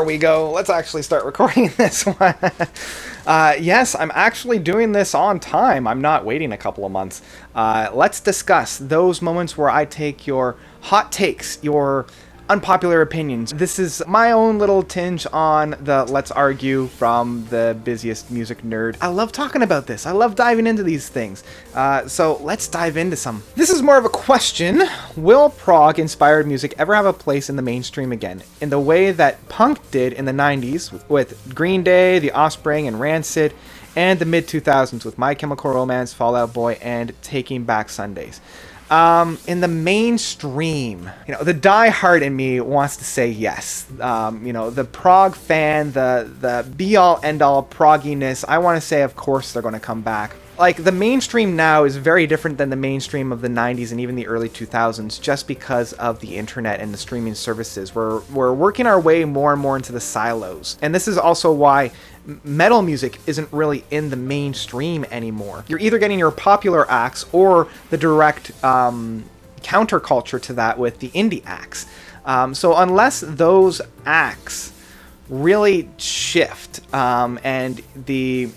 There we go. Let's actually start recording this one. Yes, I'm actually doing this on time. I'm not waiting a couple of months. Let's discuss those moments where I take your hot takes, your unpopular opinions. This is my own little tinge on the let's argue from the busiest music nerd. I love talking about this. I love diving into these things. So let's dive into some. This is more of a question. Will prog inspired music ever have a place in the mainstream again? In the way that punk did in the 90s with Green Day, The Offspring, and Rancid, and the mid-2000s with My Chemical Romance, Fall Out Boy, and Taking Back Sundays. In the mainstream, the diehard in me wants to say yes. The prog fan, the be-all, end-all progginess, I want to say, of course, they're going to come back. Like, the mainstream now is very different than the mainstream of the 90s and even the early 2000s just because of the internet and the streaming services. We're working our way more and more into the silos. And this is also why metal music isn't really in the mainstream anymore. You're either getting your popular acts or the direct counterculture to that with the indie acts. So unless those acts really shift and the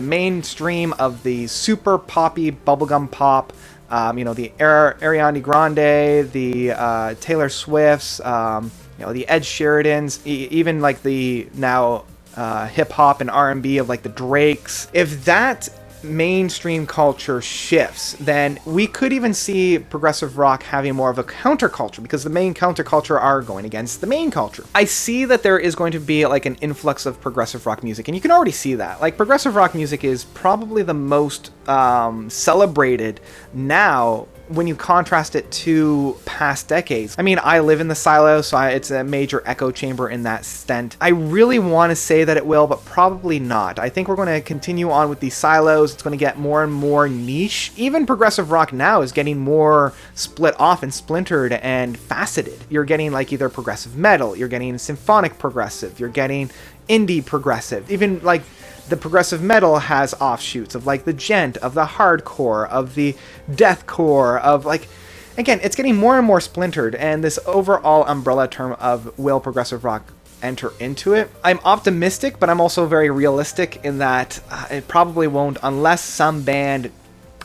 mainstream of the super poppy bubblegum pop, the Ariana Grande, the Taylor Swifts, the Ed Sheeran's, even like the now hip hop and R&B of like the Drakes. If that mainstream culture shifts, then we could even see progressive rock having more of a counterculture because the main counterculture are going against the main culture. I see that there is going to be like an influx of progressive rock music, and you can already see that. Like, progressive rock music is probably the most celebrated now when you contrast it to past decades. I mean, I live in the silo, so it's a major echo chamber in that extent. I really want to say that it will, but probably not. I think we're going to continue on with these silos. It's going to get more and more niche. Even progressive rock now is getting more split off and splintered and faceted. You're getting like either progressive metal, you're getting symphonic progressive, you're getting indie progressive. Even like the progressive metal has offshoots of like the gent, of the hardcore, of the deathcore, of like, again, it's getting more and more splintered, and this overall umbrella term of will progressive rock enter into it. I'm optimistic, but I'm also very realistic in that it probably won't unless some band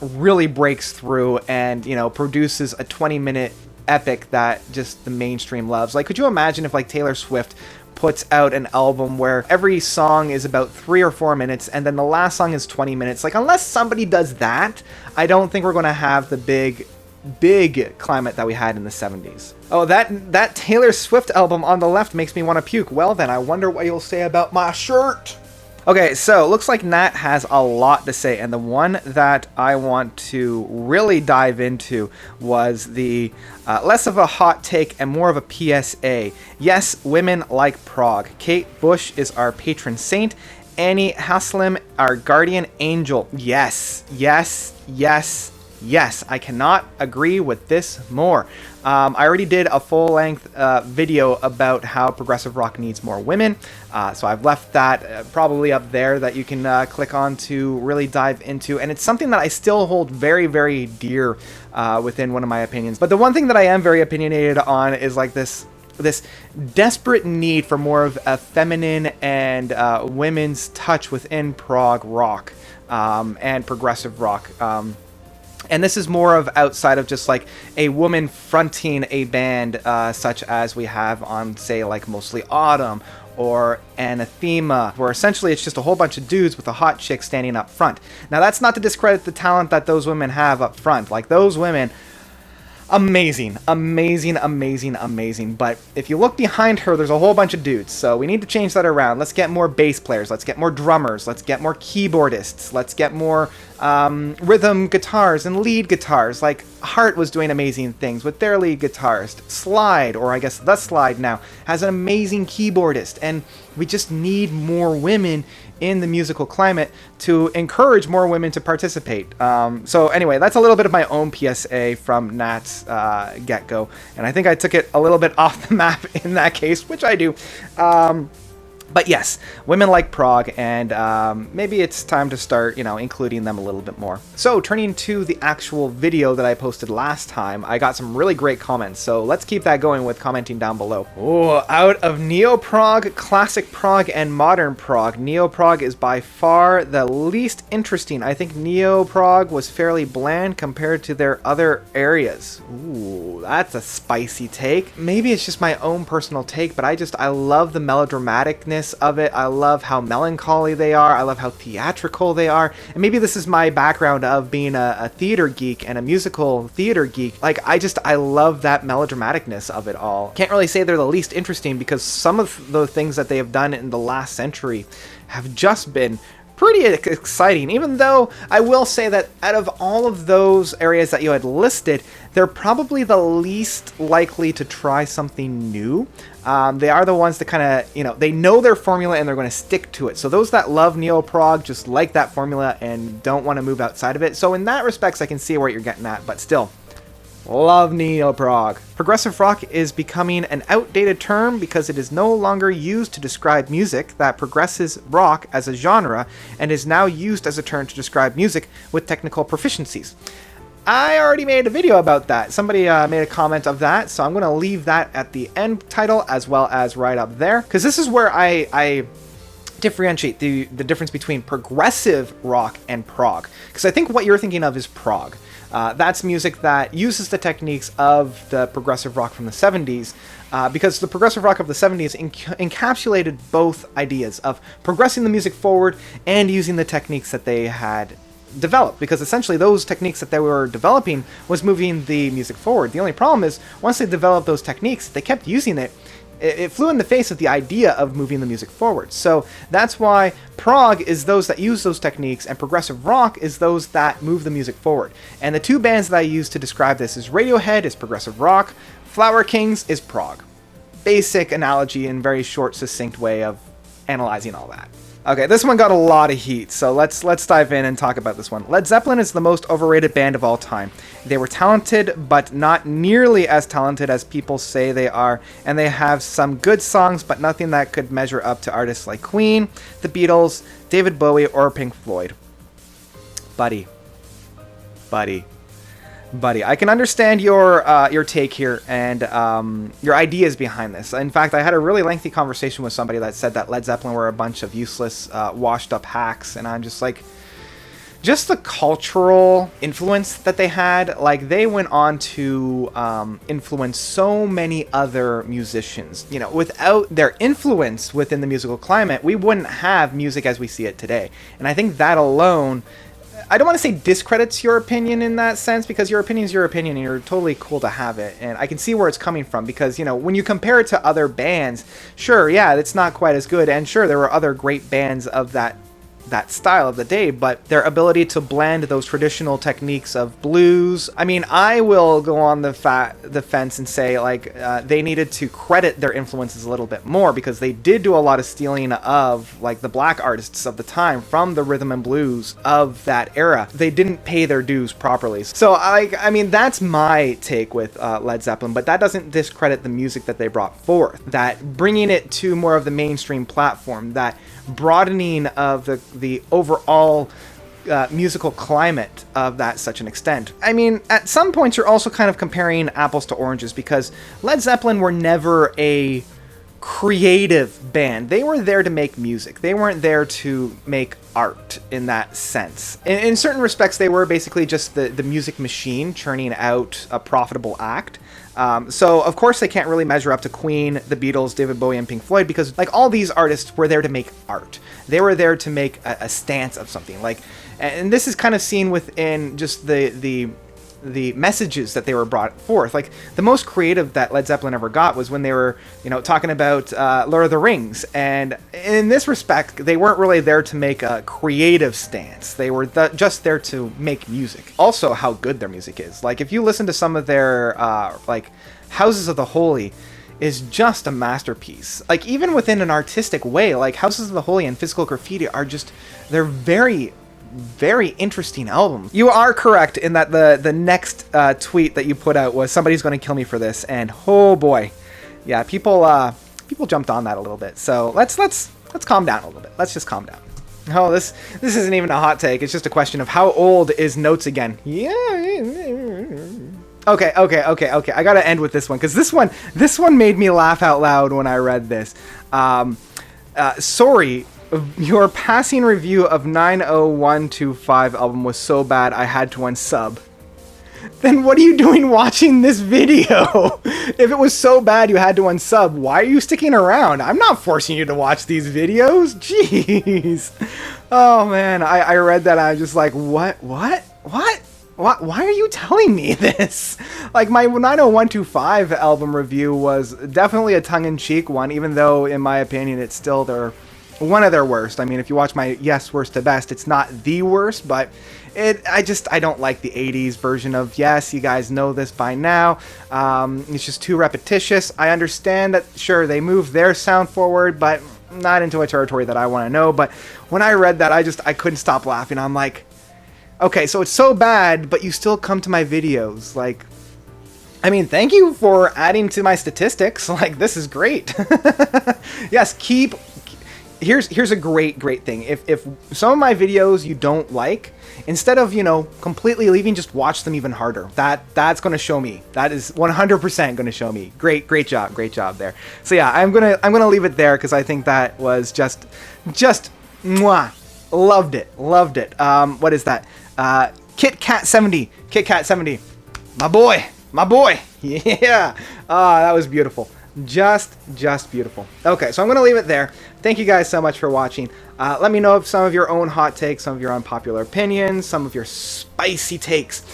really breaks through and, produces a 20-minute epic that just the mainstream loves. Like, could you imagine if like Taylor Swift puts out an album where every song is about 3 or 4 minutes and then the last song is 20 minutes? Like, unless somebody does that, I don't think we're going to have the big climate that we had in the 70s. Oh, that Taylor Swift album on the left makes me want to puke. Well then, I wonder what you'll say about my shirt. Okay, so looks like Nat has a lot to say, and the one that I want to really dive into was the less of a hot take and more of a PSA. Yes, women like prog. Kate Bush is our patron saint. Annie Haslam, our guardian angel. Yes, yes, yes, yes. I cannot agree with this more. I already did a full-length video about how progressive rock needs more women, so I've left that probably up there that you can click on to really dive into, and it's something that I still hold very, very dear within one of my opinions. But the one thing that I am very opinionated on is like this desperate need for more of a feminine and women's touch within prog rock and progressive rock. And this is more of outside of just like a woman fronting a band such as we have on, say, like Mostly Autumn or Anathema, where essentially it's just a whole bunch of dudes with a hot chick standing up front. Now, that's not to discredit the talent that those women have up front. Like, those women, amazing, amazing, amazing, amazing. But if you look behind her, there's a whole bunch of dudes. So we need to change that around. Let's get more bass players. Let's get more drummers. Let's get more keyboardists. Let's get more rhythm guitars and lead guitars. Like, Heart was doing amazing things with their lead guitarist. Slide, or I guess The Slide now, has an amazing keyboardist. And we just need more women in the musical climate to encourage more women to participate. So anyway, that's a little bit of my own PSA from Nat's get-go, and I think I took it a little bit off the map in that case, which I do. But yes, women like prog, and maybe it's time to start, including them a little bit more. So, turning to the actual video that I posted last time, I got some really great comments, so let's keep that going with commenting down below. Oh, out of neo-prog, classic prog, and modern prog, neo-prog is by far the least interesting. I think neo-prog was fairly bland compared to their other areas. Ooh, that's a spicy take. Maybe it's just my own personal take, but I love the melodramaticness of it. I love how melancholy they are. I love how theatrical they are. And maybe this is my background of being a theater geek and a musical theater geek. Like, I love that melodramaticness of it all. Can't really say they're the least interesting because some of the things that they have done in the last century have just been pretty exciting, even though I will say that out of all of those areas that you had listed, they're probably the least likely to try something new. They are the ones that kind of, they know their formula and they're going to stick to it. So those that love neo-prog just like that formula and don't want to move outside of it. So in that respects, I can see where you're getting at, but still, love neo-prog. Progressive rock is becoming an outdated term because it is no longer used to describe music that progresses rock as a genre and is now used as a term to describe music with technical proficiencies. I already made a video about that. Somebody made a comment of that, so I'm going to leave that at the end title as well as right up there, because this is where I differentiate the difference between progressive rock and prog, because I think what you're thinking of is prog. That's music that uses the techniques of the progressive rock from the 70s, because the progressive rock of the 70s encapsulated both ideas of progressing the music forward and using the techniques that they had developed, because essentially those techniques that they were developing was moving the music forward. The only problem is once they developed those techniques, they kept using it. It flew in the face of the idea of moving the music forward. So that's why prog is those that use those techniques and progressive rock is those that move the music forward. And the two bands that I use to describe this is Radiohead is progressive rock, Flower Kings is prog. Basic analogy and very short, succinct way of analyzing all that. Okay, this one got a lot of heat, so let's dive in and talk about this one. Led Zeppelin is the most overrated band of all time. They were talented, but not nearly as talented as people say they are, and they have some good songs, but nothing that could measure up to artists like Queen, the Beatles, David Bowie, or Pink Floyd. Buddy, I can understand your take here and your ideas behind this. In fact, I had a really lengthy conversation with somebody that said that Led Zeppelin were a bunch of useless, washed-up hacks, and I'm just like, just the cultural influence that they had, like they went on to influence so many other musicians. Without their influence within the musical climate, we wouldn't have music as we see it today. And I think that alone, I don't want to say discredits your opinion in that sense, because your opinion is your opinion and you're totally cool to have it. And I can see where it's coming from because, when you compare it to other bands, sure, yeah, it's not quite as good. And sure, there were other great bands of that style of the day, but their ability to blend those traditional techniques of blues. I mean, I will go on the fence and say they needed to credit their influences a little bit more, because they did do a lot of stealing of the black artists of the time from the rhythm and blues of that era. They didn't pay their dues properly. So I mean, that's my take with Led Zeppelin, but that doesn't discredit the music that they brought forth, that bringing it to more of the mainstream platform, that broadening of the overall musical climate of that such an extent. I mean, at some points you're also kind of comparing apples to oranges, because Led Zeppelin were never a creative band. They were there to make music. They weren't there to make art in that sense. In certain respects, they were basically just the music machine churning out a profitable act. So of course they can't really measure up to Queen, the Beatles, David Bowie, and Pink Floyd, because all these artists were there to make art. They were there to make a stance of something. And this is kind of seen within just the messages that they were brought forth. The most creative that Led Zeppelin ever got was when they were, talking about Lord of the Rings. And in this respect, they weren't really there to make a creative stance. They were just there to make music. Also, how good their music is. If you listen to some of their, Houses of the Holy is just a masterpiece. Even within an artistic way, Houses of the Holy and Physical Graffiti are just, they're very interesting album. You are correct in that the next tweet that you put out was somebody's going to kill me for this, and oh boy, yeah, people people jumped on that a little bit. So let's calm down a little bit. Let's just calm down. Oh, this isn't even a hot take. It's just a question of how old is Notes again. Yeah. Okay. I gotta end with this one because this one made me laugh out loud when I read this. Sorry, your passing review of 90125 album was so bad I had to unsub. Then what are you doing watching this video? If it was so bad you had to unsub, why are you sticking around? I'm not forcing you to watch these videos. Jeez. Oh man, I read that and I was just like, what? Why are you telling me this? Like, my 90125 album review was definitely a tongue-in-cheek one, even though, in my opinion, it's still one of their worst. I mean, if you watch my Yes, Worst to Best, it's not the worst, but I don't like the 80s version of Yes. You guys know this by now. It's just too repetitious. I understand that, sure, they moved their sound forward, but not into a territory that I want to know. But when I read that, I couldn't stop laughing. I'm like, okay, so it's so bad, but you still come to my videos. Like, I mean, thank you for adding to my statistics. Like, this is great. Yes, here's a great thing. If some of my videos you don't like, instead of, completely leaving, just watch them even harder. That's going to show me. That is 100% going to show me. Great job there. So yeah, I'm going to leave it there because I think that was just mwah. Loved it. What is that? Kit Kat 70. My boy. Yeah. That was beautiful. Just beautiful. Okay, so I'm going to leave it there. Thank you guys so much for watching. Let me know if some of your own hot takes, some of your unpopular opinions, some of your spicy takes.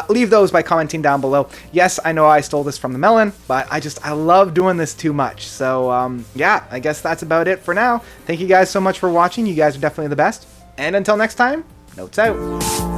Leave those by commenting down below. Yes, I know I stole this from the melon, but I love doing this too much. So, yeah, I guess that's about it for now. Thank you guys so much for watching. You guys are definitely the best. And until next time, Notes out.